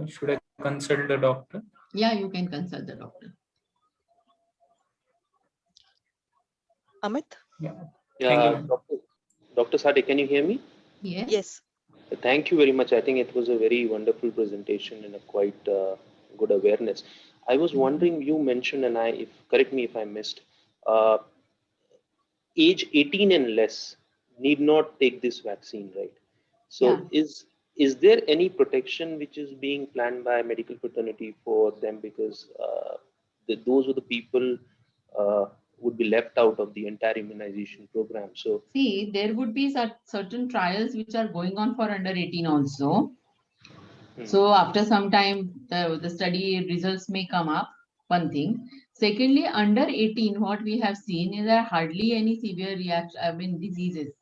Should I consult the doctor? Yeah, you can consult the doctor. Amit. Yeah. Thank you, Yeah, ma'am. Dr. Sade, can you hear me? Yes. Yes. Thank you very much. I think it was a very wonderful presentation and a quite good awareness. I was wondering, you mentioned, and if correct me if I missed, uh, age 18 and less need not take this vaccine, right? So Yeah. is there any protection which is being planned by medical fraternity for them, because those are the people would be left out of the entire immunization program. So See, there would be certain trials which are going on for under 18 also. So after some time, the study results may come up, one thing. Secondly, under 18, what we have seen is there hardly any severe reaction, I mean, diseases.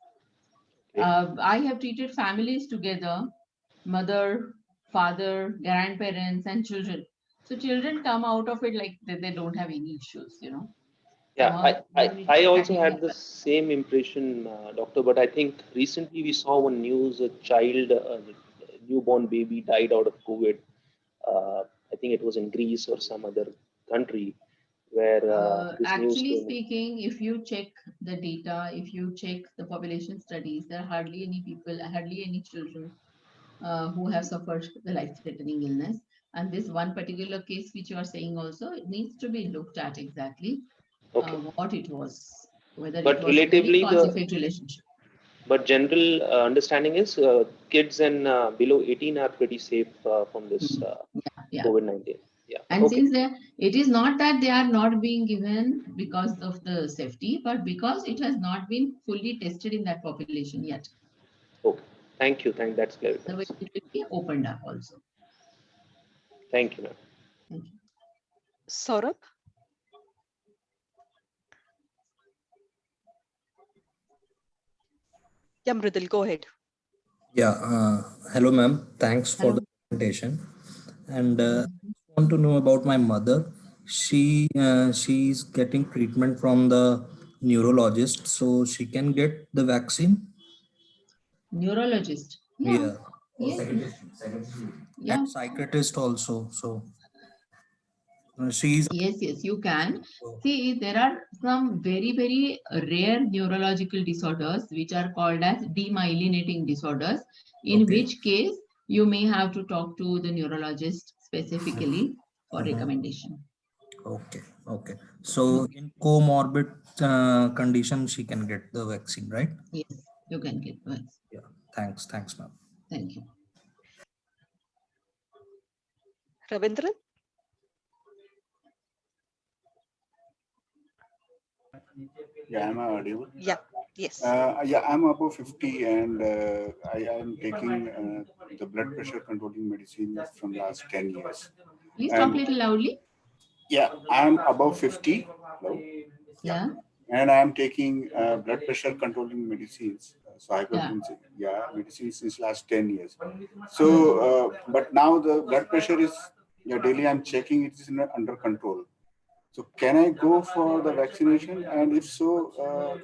okay. I have treated families together, mother, father, grandparents, and children. So children come out of it like they don't have any issues, you know. Yeah, Immunity I also hardly had the happens. same impression, doctor. But I think recently we saw one news: a child, a newborn baby, died out of COVID. I think it was in Greece or some other country where this news Actually came in. speaking, if you check the data, if you check the population studies, there are hardly any people, hardly any children who have suffered the life-threatening illness. And this one particular case which you are saying also, it needs to be looked at exactly Okay, what it was, whether it but was very relatively cause the effect relationship. but general understanding is kids and below 18 are pretty safe from this Yeah, yeah. COVID-19. Yeah. And Okay. since it is not that they are not being given because of the safety, but because it has not been fully tested in that population yet. Okay. Thank you. That's Otherwise, clarifies. it will be opened up also. Thank you, ma'am. Thank you. Saurabh. Yeah, Mridul, go ahead. Yeah, hello, ma'am. Thanks for Hello. the presentation. And I want to know about my mother. She's getting treatment from the neurologist, so she can get the vaccine. Neurologist. Yeah. Yeah, Yes. Yeah. and psychiatrist also. So she's Yes, yes, you can. See, there are some very, very rare neurological disorders which are called as demyelinating disorders, in okay. which case you may have to talk to the neurologist specifically for recommendation. Okay, okay. So in comorbid condition, she can get the vaccine, right? Yes, you can get one. Yeah. Thanks, ma'am. Thank you. Ravindran. Yeah, am I audible? Yeah. Yes. Yeah, I'm above 50 and I am taking the blood pressure controlling medicine from last 10 years. Please talk a And little loudly. yeah, I'm above 50. Hello? Yeah. And I'm taking blood pressure controlling medicines. So Yeah. hypertension, yeah, medicines since last 10 years. So, but now the blood pressure is, yeah, daily I'm checking it is under control. So can I go for the vaccination? And if so,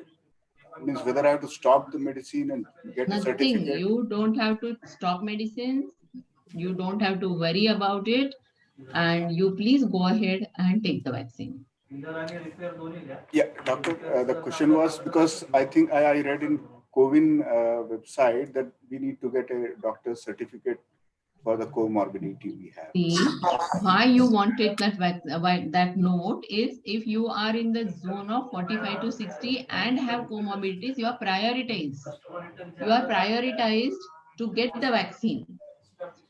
means whether I have to stop the medicine and get a Nothing. certificate? You don't have to stop medicines. You don't have to worry about it. And you please go ahead and take the vaccine. Yeah, doctor, the question was because I think I read in CoWIN website that we need to get a doctor's certificate for the comorbidity we have. See, why you wanted that note is if you are in the zone of 45 to 60 and have comorbidities, you are prioritized. You are prioritized to get the vaccine.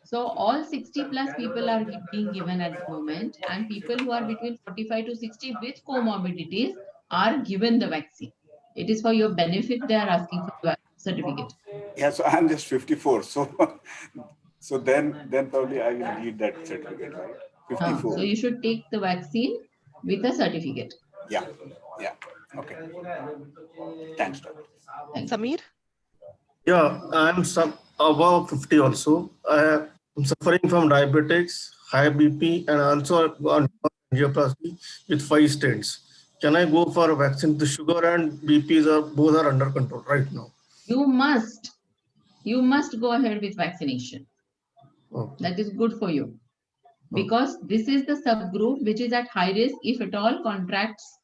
So all 60 plus people are being given at the moment, and people who are between 45 to 60 with comorbidities are given the vaccine. It is for your benefit they are asking for the certificate. Yeah, so I'm just 54. So then probably I will need that certificate, right? 54. So you should take the vaccine with a certificate. Yeah, yeah. Okay. Thanks, doctor. Thank you. Samir? Yeah, I'm above 50 also. I'm suffering from diabetics, high BP, and also on angioplasty with 5 stents. Can I go for a vaccine? The sugar and BPs are both are under control right now. You must go ahead with vaccination. Okay. That is good for you. Because this is the subgroup which is at high risk if at all contracts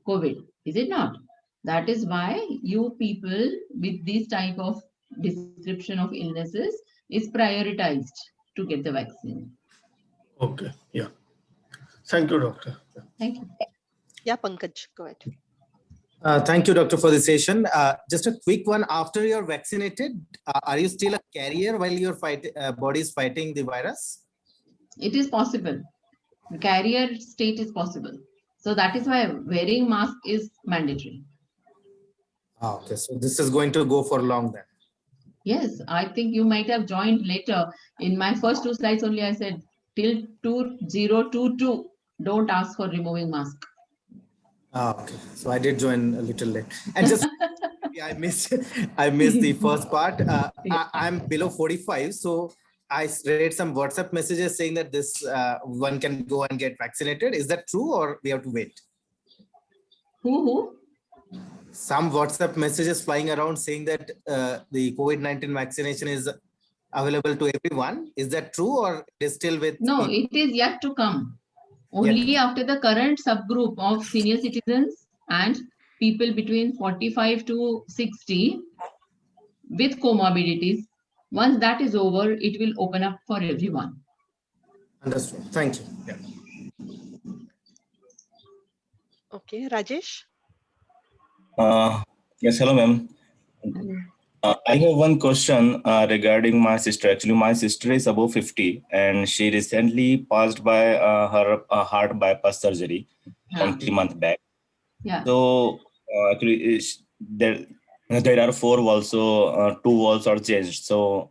COVID, is it not? That is why you people with this type of description of illnesses is prioritized to get the vaccine. Okay, yeah. Thank you, doctor. Thank you. Yeah, Pankaj, go ahead. Thank you, doctor, for the session. Just a quick one. After you're vaccinated, are you still a carrier while your body is fighting the virus? It is possible. The carrier state is possible. So that is why wearing mask is mandatory. Okay, so this is going to go for long then. Yes, I think you might have joined later. In my first 2 slides only, I said till 2022, don't ask for removing mask. Okay, so I did join a little late. And just I missed the first part. I'm below 45, so I read some WhatsApp messages saying that this one can go and get vaccinated. Is that true, or we have to wait? Who? Some WhatsApp messages flying around saying that the COVID-19 vaccination is available to everyone. Is that true, or it is still with? No, it is yet to come. Only after the current subgroup of senior citizens and people between 45 to 60 with comorbidities. Once that is over, it will open up for everyone. Understood. Thank you. Yeah. Okay, Rajesh? Yes, hello, ma'am. I have one question regarding my sister. Actually, my sister is above 50 and she recently passed by her heart bypass surgery from 3 months back. Yeah. So actually, there are 4 valves, so 2 valves are changed. So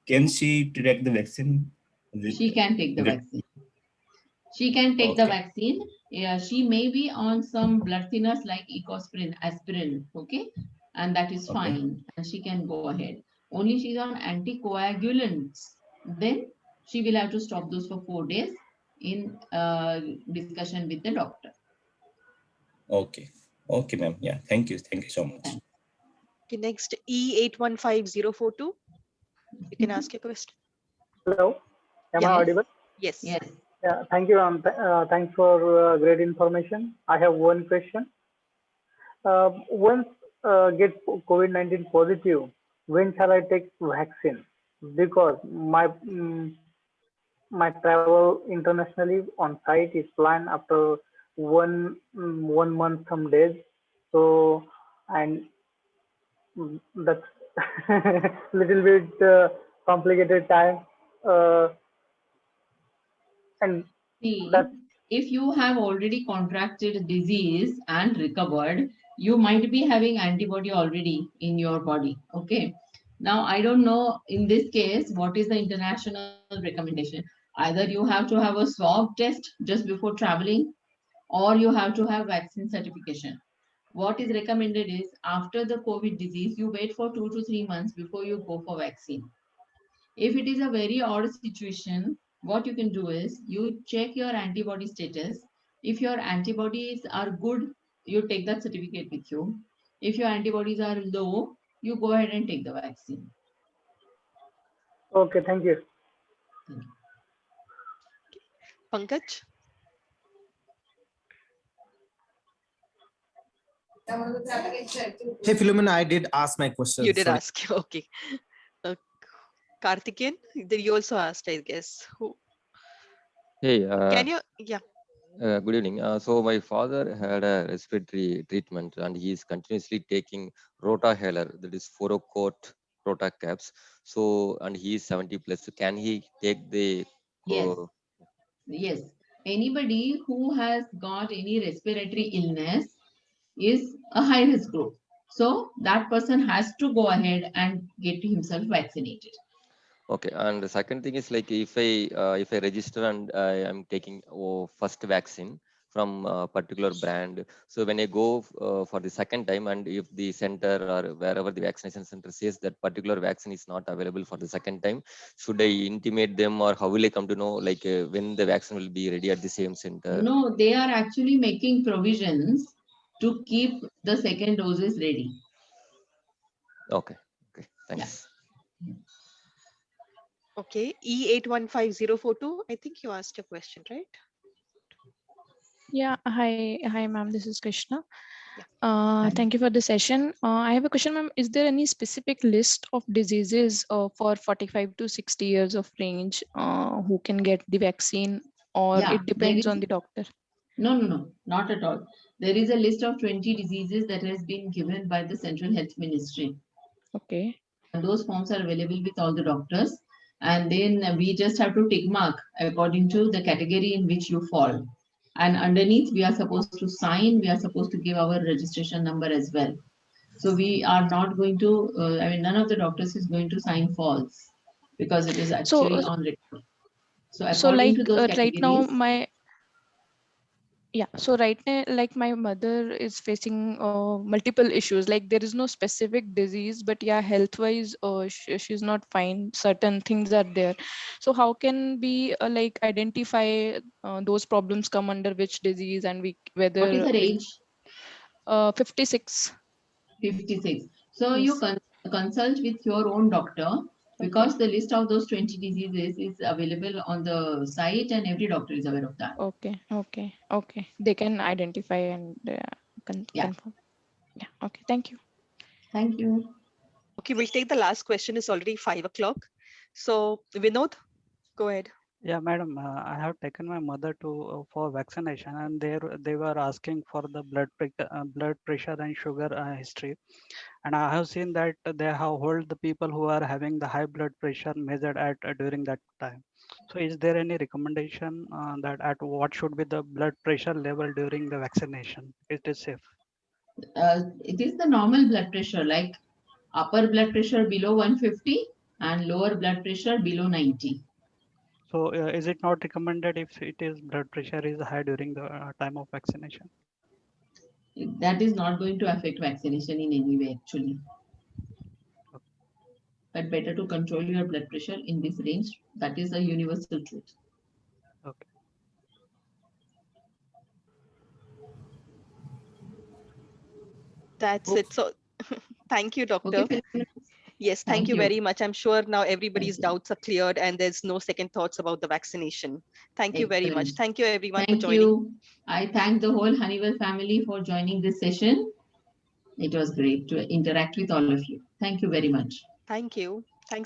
can she take the vaccine? She can take the vaccine. She can take the vaccine. Yeah, she may be on some blood thinners like ecosprin, aspirin, okay? And that is fine. And she can go ahead. Only she's on anticoagulants. Then she will have to stop those for 4 days in discussion with the doctor. Okay. Okay, ma'am. Yeah. Thank you. Thank you so much. Okay, next E815042. You can ask your question. Hello. Am I audible? Yes. Yes. Yeah, thank you. Thanks for great information. I have one question. Once get COVID-19 positive, when shall I take vaccine? Because my travel internationally on site is planned after one month, some days. So, and that's little bit complicated time. And see, if you have already contracted disease and recovered, you might be having antibody already in your body. Okay. Now, I don't know in this case, what is the international recommendation? Either you have to have a swab test just before traveling, or you have to have vaccine certification. What is recommended is after the COVID disease, you wait for 2 to 3 months before you go for vaccine. If it is a very odd situation, what you can do is you check your antibody status. If your antibodies are good, you take that certificate with you. If your antibodies are low, you go ahead and take the vaccine. Okay, thank you. Pankaj? Hey, Philomena, I did ask my question. You did Sorry. ask. Okay. Karthikeyan, you also asked, I guess. Who? Hey, Can you? Yeah. good evening. So my father had a respiratory treatment and he is continuously taking Rotahaler, that is Forocort Rota caps. So, and he is 70 plus. So can he take the? Yes. Yes. Anybody who has got any respiratory illness is a high risk group. So that person has to go ahead and get himself vaccinated. Okay, and the second thing is like if I register and I am taking first vaccine from a particular brand, so when I go for the second time, and if the center or wherever the vaccination center says that particular vaccine is not available for the second time, should I intimate them, or how will I come to know like when the vaccine will be ready at the same center? No, they are actually making provisions to keep the second doses ready. Okay, thanks. Yeah. Okay, E815042. I think you asked a question, right? Yeah, hi, ma'am. This is Krishna. Yeah. Thank you for the session. I have a question, ma'am. Is there any specific list of diseases for 45 to 60 years of range who can get the vaccine, or Yeah, it depends on the doctor? No, not at all. There is a list of 20 diseases that has been given by the Central Health Ministry. Okay. And those forms are available with all the doctors. And then we just have to tick mark according to the category in which you fall. And underneath, we are supposed to sign, we are supposed to give our registration number as well. So we are not going to, none of the doctors is going to sign false because it is actually on record. So according to those right now, categories, so right now, like my mother is facing multiple issues. Like there is no specific disease, but yeah, health wise, she's not fine. Certain things are there. So how can we like identify those problems come under which disease, and whether what is her age? 56. 56. So Yes. you consult with your own doctor, because the list of those 20 diseases is available on the site and every doctor is aware of that. Okay. They can identify and confirm. Yeah. Okay. Thank you. Thank you. Okay, we'll take the last question. It's already 5 o'clock. So Vinod, go ahead. Yeah, madam, I have taken my mother to for vaccination, and they were asking for the blood pressure and sugar history, and I have seen that they have hold the people who are having the high blood pressure measured at during that time. So, is there any recommendation that at what should be the blood pressure level during the vaccination? It is safe. It is the normal blood pressure, like upper blood pressure below 150 and lower blood pressure below 90. So, is it not recommended if it is blood pressure is high during the time of vaccination? That is not going to affect vaccination in any way, actually. But better to control your blood pressure in this range. That is a universal truth. Okay. That's it. So thank you, doctor. Okay. Yes, thank you very much. I'm sure now everybody's doubts are cleared and there's no second thoughts about the vaccination. Thank you very much. Excellent. Thank you everyone Thank for joining. you. I thank the whole Honeywell family for joining this session. It was great to interact with all of you. Thank you very much. Thank you. Thanks.